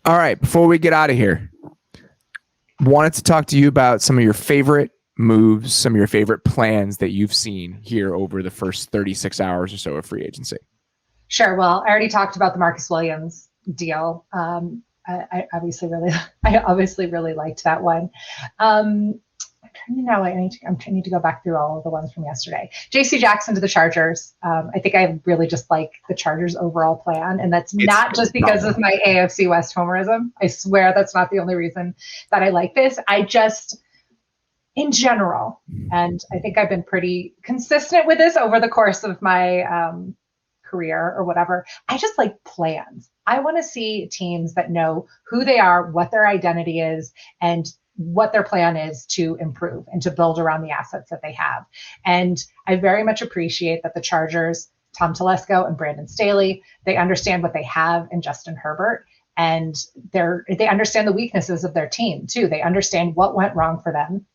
All right, before we get out of here, wanted to talk to you about some of your favorite moves, some of your favorite plans that you've seen here over the first 36 hours or so of free agency. Sure. Well, I already talked about the Marcus Williams deal. I obviously really liked that one. I'm trying to know. I need to go back through all of the ones from yesterday. J.C. Jackson to the Chargers. I think I really just like the Chargers' overall plan, and that's not just because of my AFC West homerism. I swear that's not the only reason that I like this. I just, in general, and I think I've been pretty consistent with this over the course of my career or whatever. I just like plans. I want to see teams that know who they are, what their identity is, and what their plan is to improve and to build around the assets that they have. And I very much appreciate that the Chargers, Tom Telesco and Brandon Staley, they understand what they have in Justin Herbert, and they understand the weaknesses of their team too. They understand what went wrong for them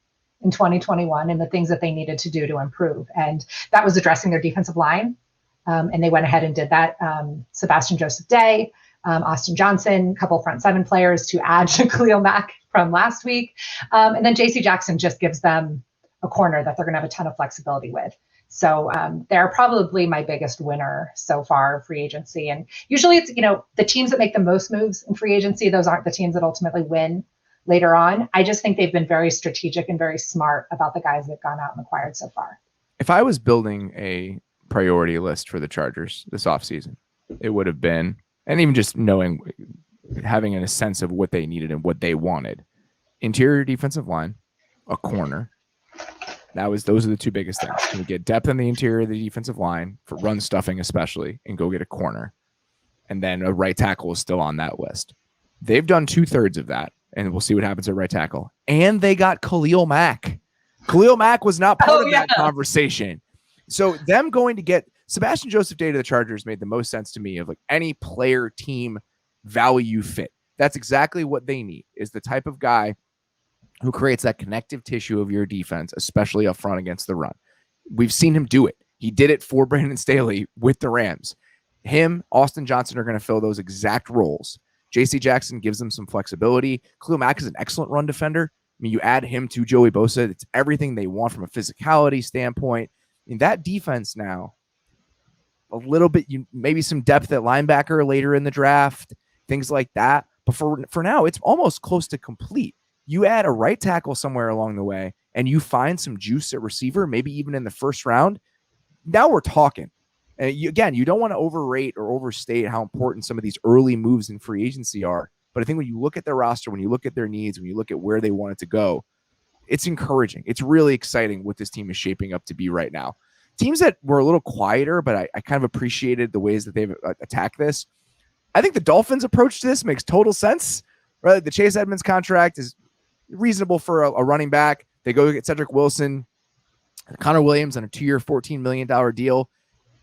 in 2021 and the things that they needed to do to improve. And that was addressing their defensive line. And they went ahead and did that. Sebastian Joseph Day, Austin Johnson, a couple front seven players to add to Khalil Mack from last week. And then J.C. Jackson just gives them a corner that they're going to have a ton of flexibility with. So they're probably my biggest winner so far free agency. And usually it's, the teams that make the most moves in free agency, those aren't the teams that ultimately win later on. I just think they've been very strategic and very smart about the guys they've gone out and acquired so far. If I was building a priority list for the Chargers this offseason, it would have been, and even just having a sense of what they needed and what they wanted: interior defensive line, a corner. Those are the two biggest things. Can we get depth in the interior of the defensive line for run stuffing especially, and go get a corner? And then a right tackle is still on that list. They've done 2/3 of that, and we'll see what happens at right tackle. And they got Khalil Mack. Khalil Mack was not part of that conversation. So them going to get Sebastian Joseph Day to the Chargers made the most sense to me of like any player team value fit. That's exactly what they need, is the type of guy who creates that connective tissue of your defense, especially up front against the run. We've seen him do it. He did it for Brandon Staley with the Rams. Him, Austin Johnson are going to fill those exact roles. J.C. Jackson gives them some flexibility. Khalil Mack is an excellent run defender. I mean, you add him to Joey Bosa, it's everything they want from a physicality standpoint. In that defense now, a little bit, maybe some depth at linebacker later in the draft, things like that. But for now, it's almost close to complete. You add a right tackle somewhere along the way, and you find some juice at receiver, maybe even in the first round. Now we're talking. And you don't want to overrate or overstate how important some of these early moves in free agency are. But I think when you look at their roster, when you look at their needs, when you look at where they want it to go, it's encouraging. It's really exciting what this team is shaping up to be right now. Teams that were a little quieter, but I kind of appreciated the ways that they've attacked this. I think the Dolphins' approach to this makes total sense. Right? The Chase Edmonds contract is reasonable for a running back. They go get Cedric Wilson, Connor Williams on a 2-year, $14 million deal.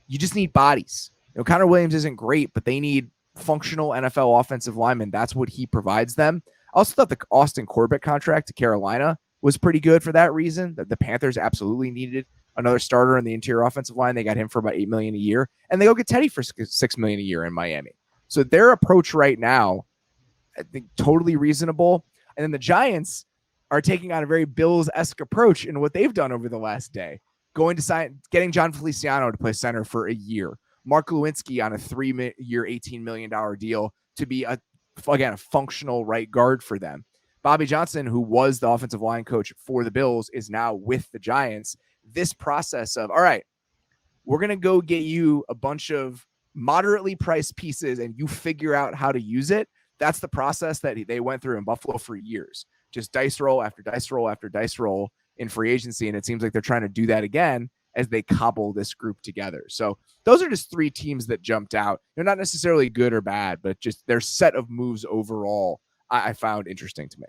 You just need bodies. Connor Williams isn't great, but they need functional NFL offensive linemen. That's what he provides them. I also thought the Austin Corbett contract to Carolina was pretty good for that reason. That the Panthers absolutely needed another starter in the interior offensive line. They got him for about $8 million a year, and they go get Teddy for $6 million a year in Miami. So their approach right now, I think, totally reasonable. And then the Giants are taking on a very Bills-esque approach in what they've done over the last day, getting John Feliciano to play center for a year, Mark Lewinsky on a 3-year, $18 million deal to be a functional right guard for them. Bobby Johnson, who was the offensive line coach for the Bills, is now with the Giants. This process of, all right, we're going to go get you a bunch of moderately priced pieces and you figure out how to use it. That's the process that they went through in Buffalo for years. Just dice roll after dice roll after dice roll in free agency. And it seems like they're trying to do that again as they cobble this group together. So those are just three teams that jumped out. They're not necessarily good or bad, but just their set of moves overall I found interesting to me.